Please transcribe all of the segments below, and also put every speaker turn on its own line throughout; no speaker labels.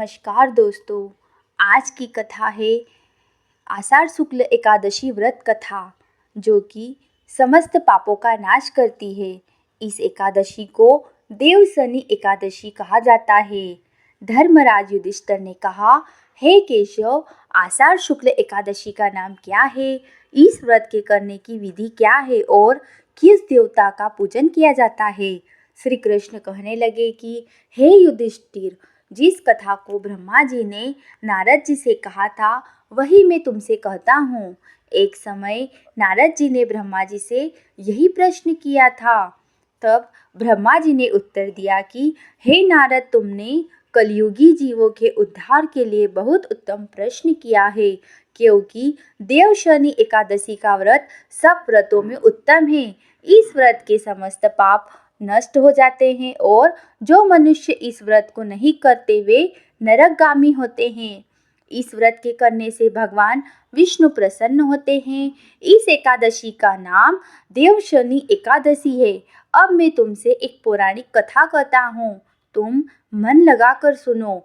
नमस्कार दोस्तों। आज की कथा है आषाढ़ शुक्ल एकादशी व्रत कथा, जो कि समस्त पापों का नाश करती है। इस एकादशी को देवशनि एकादशी कहा जाता है। धर्मराज युधिष्ठिर ने कहा, हे केशव, आषाढ़ शुक्ल एकादशी का नाम क्या है? इस व्रत के करने की विधि क्या है और किस देवता का पूजन किया जाता है? श्री कृष्ण कहने लगे कि हे युधिष्ठिर, जिस कथा को ब्रह्मा जी ने नारद जी से कहा था, वही मैं तुमसे कहता हूँ। एक समय नारद जी ने ब्रह्मा जी से यही प्रश्न किया था। तब ब्रह्मा जी ने उत्तर दिया कि हे नारद, तुमने कलयुगी जीवों के उद्धार के लिए बहुत उत्तम प्रश्न किया है, क्योंकि देवशनि एकादशी का व्रत सब व्रतों में उत्तम है। इस व्रत के समस्त पाप नष्ट हो जाते हैं और जो मनुष्य इस व्रत को नहीं करते वे नरकगामी होते हैं। इस व्रत के करने से भगवान विष्णु प्रसन्न होते हैं। इस एकादशी का नाम देवशनि एकादशी है। अब मैं तुमसे एक पौराणिक कथा कहता हूँ, तुम मन लगाकर सुनो।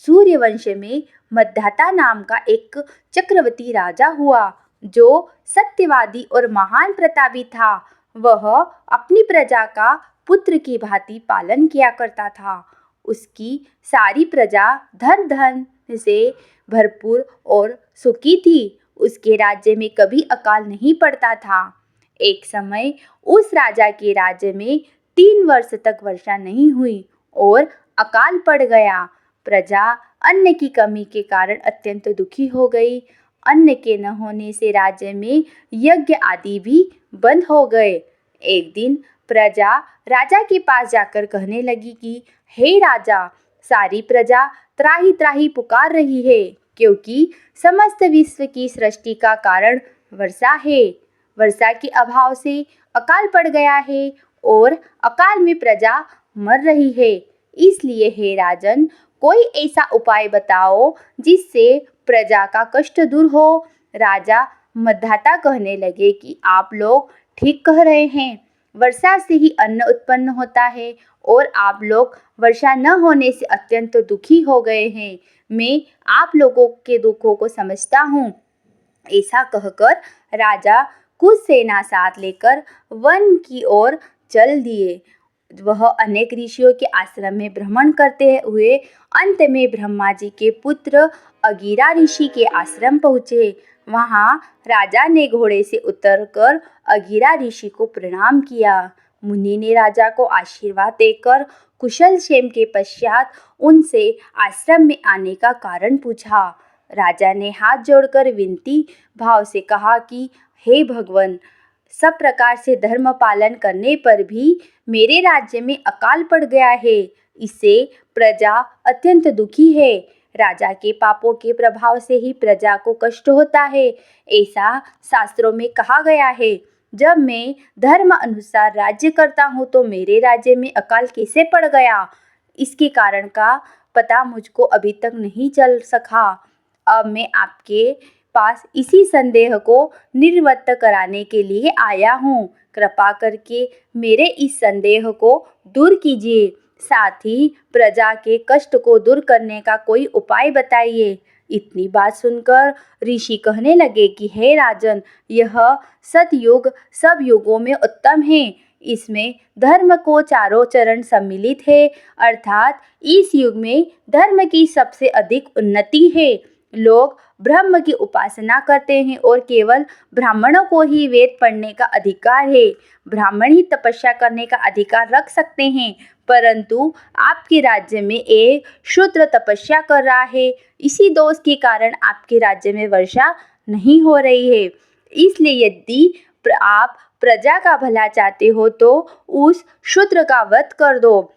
सूर्यवंश में मद्धाता नाम का एक चक्रवर्ती राजा हुआ, जो सत्यवादी और महान प्रतापी था। वह अपनी प्रजा का पुत्र की भांति पालन किया करता था। उसकी सारी प्रजा धन से भरपूर और सुखी थी। उसके राज्य में कभी अकाल नहीं पड़ता था। एक समय उस राजा के राज्य में 3 वर्ष तक वर्षा नहीं हुई और अकाल पड़ गया। प्रजा अन्न की कमी के कारण अत्यंत दुखी हो गई। अन्न के न होने से राज्य में यज्ञ आदि भी बंद हो गए। एक दिन प्रजा राजा के पास जाकर कहने लगी कि हे राजा, सारी प्रजा त्राही त्राही पुकार रही है, क्योंकि समस्त विश्व की सृष्टि का कारण वर्षा है। वर्षा के अभाव से अकाल पड़ गया है और अकाल में प्रजा मर रही है। इसलिए हे राजन, कोई ऐसा उपाय बताओ जिससे प्रजा का कष्ट दूर हो। राजा मद्धाता कहने लगे कि आप लोग ठीक कह रहे हैं। वर्षा से ही अन्न उत्पन्न होता है और आप लोग वर्षा न होने से अत्यंत दुखी हो गए हैं। मैं आप लोगों के दुखों को समझता हूँ। ऐसा कहकर राजा कुछ सेना साथ लेकर वन की ओर चल दिए। वह अनेक ऋषियों के आश्रम में भ्रमण करते हुए अंत में ब्रह्मा जी के पुत्र अगिरा ऋषि के आश्रम पहुँचे। वहाँ राजा ने घोड़े से उतरकर अगिरा ऋषि को प्रणाम किया। मुनि ने राजा को आशीर्वाद देकर कुशल क्षेम के पश्चात उनसे आश्रम में आने का कारण पूछा। राजा ने हाथ जोड़कर विनती भाव से कहा कि हे भगवान, सब प्रकार से धर्म पालन करने पर भी मेरे राज्य में अकाल पड़ गया है। इससे प्रजा अत्यंत दुखी है। राजा के पापों के प्रभाव से ही प्रजा को कष्ट होता है, ऐसा शास्त्रों में कहा गया है। जब मैं धर्म अनुसार राज्य करता हूँ तो मेरे राज्य में अकाल कैसे पड़ गया, इसके कारण का पता मुझको अभी तक नहीं चल सका। अब मैं आपके पास इसी संदेह को निवृत्त कराने के लिए आया हूँ। कृपा करके मेरे इस संदेह को दूर कीजिए, साथ ही प्रजा के कष्ट को दूर करने का कोई उपाय बताइए। इतनी बात सुनकर ऋषि कहने लगे कि हे राजन, यह सतयुग सब युगों में उत्तम है। इसमें धर्म को चारों चरण सम्मिलित है, अर्थात इस युग में धर्म की सबसे अधिक उन्नति है। लोग ब्रह्म की उपासना करते हैं और केवल ब्राह्मणों को ही वेद पढ़ने का अधिकार है। ब्राह्मण ही तपस्या करने का अधिकार रख सकते हैं, परंतु आपके राज्य में एक शूद्र तपस्या कर रहा है। इसी दोष के कारण आपके राज्य में वर्षा नहीं हो रही है। इसलिए यदि आप प्रजा का भला चाहते हो तो उस शूद्र का वध कर दो।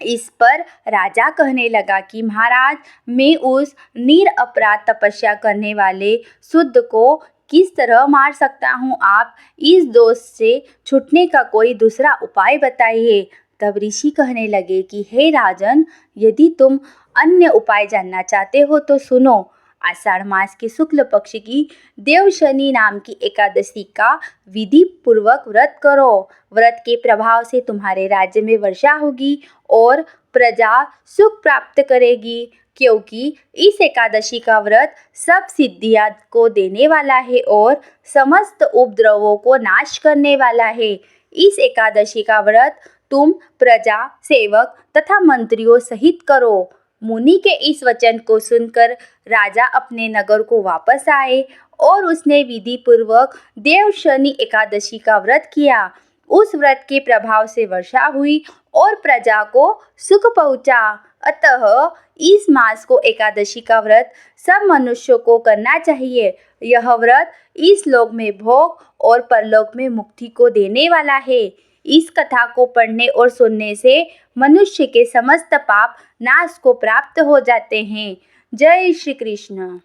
इस पर राजा कहने लगा कि महाराज, मैं उस निरपराध तपस्या करने वाले शूद्र को किस तरह मार सकता हूँ? आप इस दोष से छूटने का कोई दूसरा उपाय बताइए। तब ऋषि कहने लगे कि हे राजन, यदि तुम अन्य उपाय जानना चाहते हो तो सुनो। आषाढ़ मास के शुक्ल पक्ष की देवशनि नाम की एकादशी का विधि पूर्वक व्रत करो। व्रत के प्रभाव से तुम्हारे राज्य में वर्षा होगी और प्रजा सुख प्राप्त करेगी, क्योंकि इस एकादशी का व्रत सब सिद्धियां को देने वाला है और समस्त उपद्रवों को नाश करने वाला है। इस एकादशी का व्रत तुम प्रजा, सेवक तथा मंत्रियों सहित करो। मुनि के इस वचन को सुनकर राजा अपने नगर को वापस आए और उसने विधि पूर्वक देवशनि एकादशी का व्रत किया। उस व्रत के प्रभाव से वर्षा हुई और प्रजा को सुख पहुंचा। अतः इस मास को एकादशी का व्रत सब मनुष्यों को करना चाहिए। यह व्रत इस लोक में भोग और परलोक में मुक्ति को देने वाला है। इस कथा को पढ़ने और सुनने से मनुष्य के समस्त पाप नाश को प्राप्त हो जाते हैं। जय श्री कृष्ण।